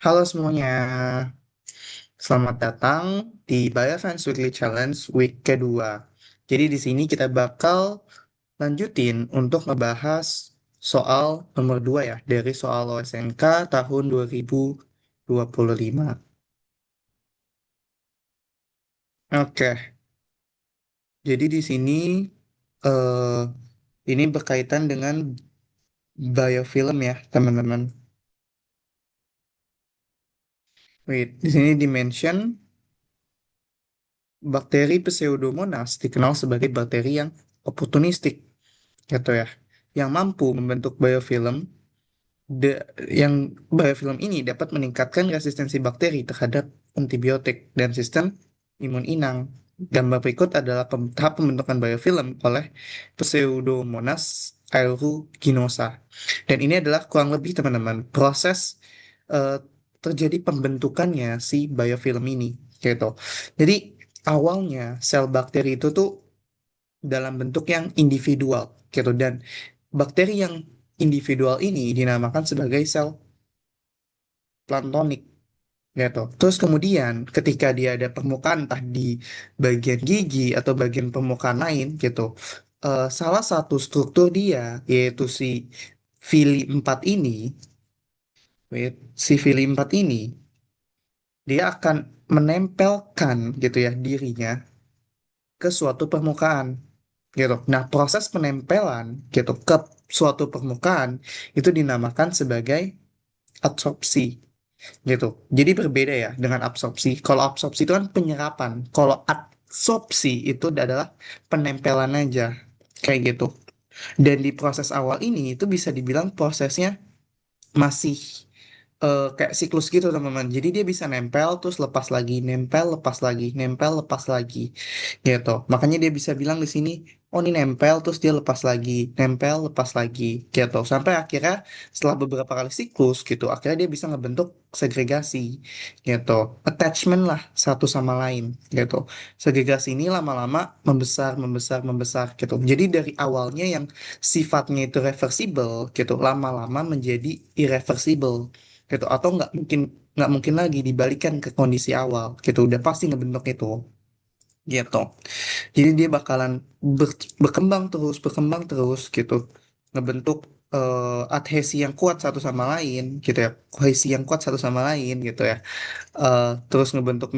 Halo semuanya, selamat datang di Bioscience Weekly Challenge week kedua. Jadi di sini kita bakal lanjutin untuk ngebahas soal nomor 2 ya, dari soal OSNK tahun 2025. Oke, jadi di sini eh, ini berkaitan dengan biofilm ya, teman-teman. Wait, di sini dimention bakteri Pseudomonas dikenal sebagai bakteri yang oportunistik gitu ya, yang mampu membentuk biofilm. Yang biofilm ini dapat meningkatkan resistensi bakteri terhadap antibiotik dan sistem imun inang. Gambar berikut adalah tahap pembentukan biofilm oleh Pseudomonas aeruginosa. Dan ini adalah kurang lebih teman-teman proses eh, terjadi pembentukannya si biofilm ini gitu. Jadi awalnya sel bakteri itu tuh dalam bentuk yang individual gitu, dan bakteri yang individual ini dinamakan sebagai sel plantonik gitu. Terus kemudian ketika dia ada permukaan entah di bagian gigi atau bagian permukaan lain gitu, salah satu struktur dia yaitu si Fili 4 ini, si Fili 4 ini dia akan menempelkan gitu ya dirinya ke suatu permukaan gitu. Nah, proses penempelan gitu ke suatu permukaan itu dinamakan sebagai adsorpsi gitu. Jadi berbeda ya dengan absorpsi. Kalau absorpsi itu kan penyerapan. Kalau adsorpsi itu adalah penempelan aja kayak gitu. Dan di proses awal ini itu bisa dibilang prosesnya masih kayak siklus gitu teman-teman. Jadi dia bisa nempel terus lepas lagi, nempel lepas lagi, nempel lepas lagi gitu. Makanya dia bisa bilang di sini, oh ini nempel terus dia lepas lagi, nempel lepas lagi gitu. Sampai akhirnya setelah beberapa kali siklus gitu, akhirnya dia bisa ngebentuk segregasi gitu. Attachment lah satu sama lain gitu. Segregasi ini lama-lama membesar, membesar, membesar gitu. Jadi dari awalnya yang sifatnya itu reversible gitu, lama-lama menjadi irreversible gitu, atau nggak mungkin lagi dibalikan ke kondisi awal gitu, udah pasti ngebentuk itu gitu. Jadi dia bakalan berkembang terus gitu, ngebentuk adhesi yang kuat satu sama lain gitu ya, kohesi yang kuat satu sama lain gitu ya. Terus ngebentuk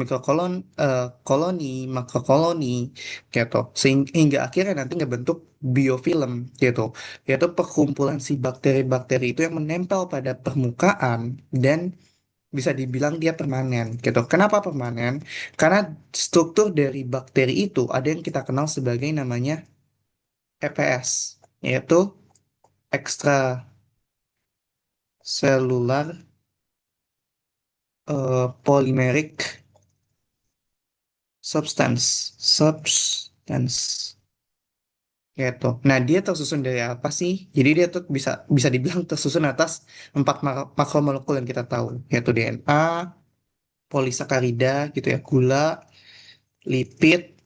koloni, makrokoloni gitu, sehingga akhirnya nanti ngebentuk biofilm gitu, yaitu perkumpulan si bakteri-bakteri itu yang menempel pada permukaan dan bisa dibilang dia permanen gitu. Kenapa permanen? Karena struktur dari bakteri itu ada yang kita kenal sebagai namanya EPS, yaitu extracellular polymeric substance gitu. Nah, dia tersusun dari apa sih? Jadi dia tuh bisa bisa dibilang tersusun atas empat makromolekul yang kita tahu, yaitu DNA, polisakarida gitu ya, gula, lipid,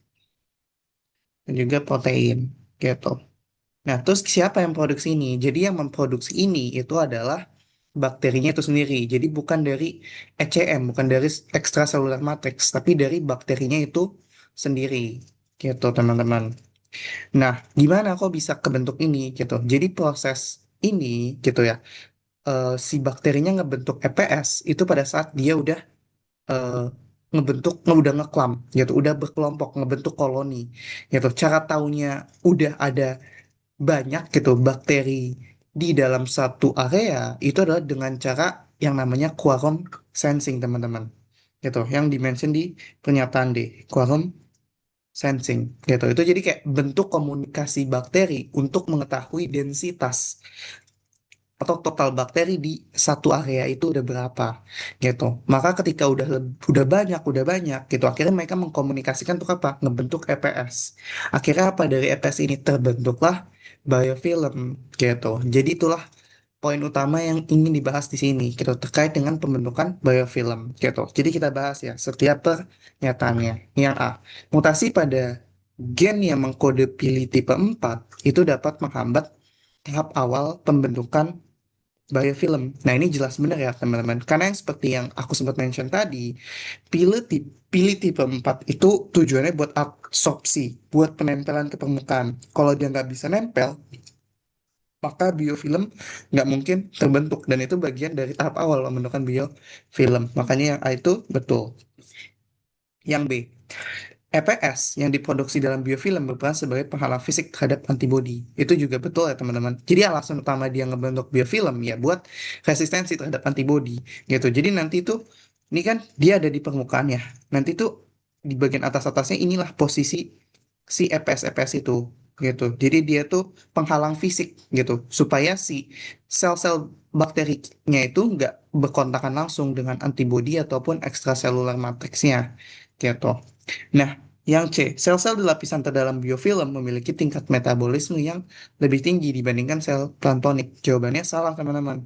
dan juga protein gitu. Nah, terus siapa yang produksi ini? Jadi yang memproduksi ini itu adalah bakterinya itu sendiri. Jadi bukan dari ECM, bukan dari extracellular matrix, tapi dari bakterinya itu sendiri. Gitu, teman-teman. Nah, gimana kok bisa kebentuk ini gitu? Jadi proses ini gitu ya, si bakterinya ngebentuk EPS itu pada saat dia udah eh, udah ngeklam gitu, udah berkelompok ngebentuk koloni gitu. Cara taunya udah ada banyak gitu bakteri di dalam satu area itu adalah dengan cara yang namanya quorum sensing, teman-teman. Gitu, yang dimention di pernyataan D, quorum sensing gitu. Itu jadi kayak bentuk komunikasi bakteri untuk mengetahui densitas atau total bakteri di satu area itu udah berapa gitu. Maka ketika udah banyak gitu, akhirnya mereka mengkomunikasikan untuk apa? Ngebentuk EPS. Akhirnya apa, dari EPS ini terbentuklah biofilm gitu. Jadi itulah poin utama yang ingin dibahas di sini gitu, terkait dengan pembentukan biofilm gitu. Jadi kita bahas ya setiap pernyataannya. Yang A, mutasi pada gen yang mengkode pili tipe 4 itu dapat menghambat tahap awal pembentukan biofilm. Nah, ini jelas benar ya teman-teman. Karena yang seperti yang aku sempat mention tadi, pilih tipe 4 itu tujuannya buat absorpsi, buat penempelan ke permukaan. Kalau dia nggak bisa nempel, maka biofilm nggak mungkin terbentuk. Dan itu bagian dari tahap awal pembentukan biofilm. Makanya yang A itu betul. Yang B, EPS yang diproduksi dalam biofilm berperan sebagai penghalang fisik terhadap antibodi. Itu juga betul ya teman-teman. Jadi alasan utama dia ngebentuk biofilm ya buat resistensi terhadap antibodi gitu. Jadi nanti itu ini kan dia ada di permukaan ya. Nanti tuh di bagian atas-atasnya inilah posisi si EPS-EPS itu gitu. Jadi dia tuh penghalang fisik gitu supaya si sel-sel bakterinya itu nggak berkontakan langsung dengan antibodi ataupun ekstraseluler matriksnya gitu. Nah, yang C, sel-sel di lapisan terdalam biofilm memiliki tingkat metabolisme yang lebih tinggi dibandingkan sel plantonik. Jawabannya salah, teman-teman.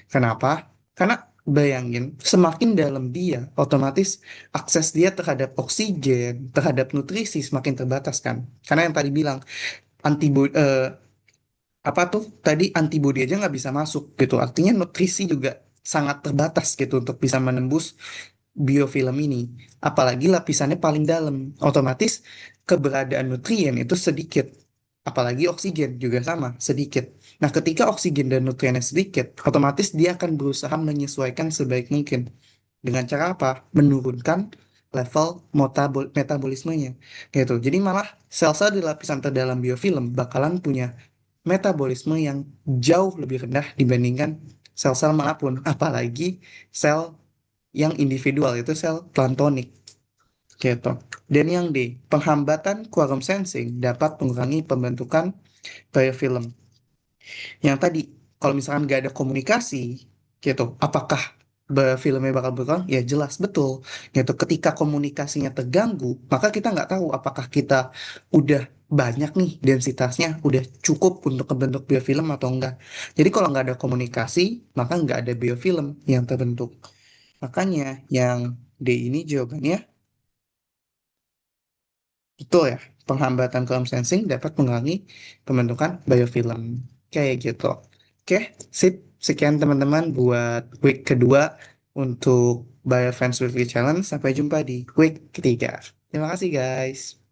Kenapa? Karena bayangin, semakin dalam dia, otomatis akses dia terhadap oksigen, terhadap nutrisi semakin terbatas kan. Karena yang tadi bilang, antibodi, apa tuh, tadi antibodi aja nggak bisa masuk gitu. Artinya nutrisi juga sangat terbatas gitu untuk bisa menembus biofilm ini, apalagi lapisannya paling dalam, otomatis keberadaan nutrien itu sedikit, apalagi oksigen juga sama, sedikit. Nah, ketika oksigen dan nutriennya sedikit, otomatis dia akan berusaha menyesuaikan sebaik mungkin. Dengan cara apa? Menurunkan level metabolismenya, gitu. Jadi malah sel-sel di lapisan terdalam biofilm bakalan punya metabolisme yang jauh lebih rendah dibandingkan sel-sel manapun, apalagi sel yang individual itu sel plantonik gitu. Dan yang D, penghambatan quorum sensing dapat mengurangi pembentukan biofilm. Yang tadi, kalau misalkan nggak ada komunikasi gitu, apakah filmnya bakal berkurang? Ya jelas betul. Gitu. Ketika komunikasinya terganggu, maka kita nggak tahu apakah kita udah banyak nih densitasnya, udah cukup untuk membentuk biofilm atau enggak. Jadi kalau nggak ada komunikasi, maka nggak ada biofilm yang terbentuk. Makanya yang D ini jawabannya betul ya. Penghambatan quorum sensing dapat mengurangi pembentukan biofilm. Kayak gitu. Oke, sip. Sekian teman-teman buat week kedua untuk Biofans Weekly Challenge. Sampai jumpa di week ketiga. Terima kasih guys.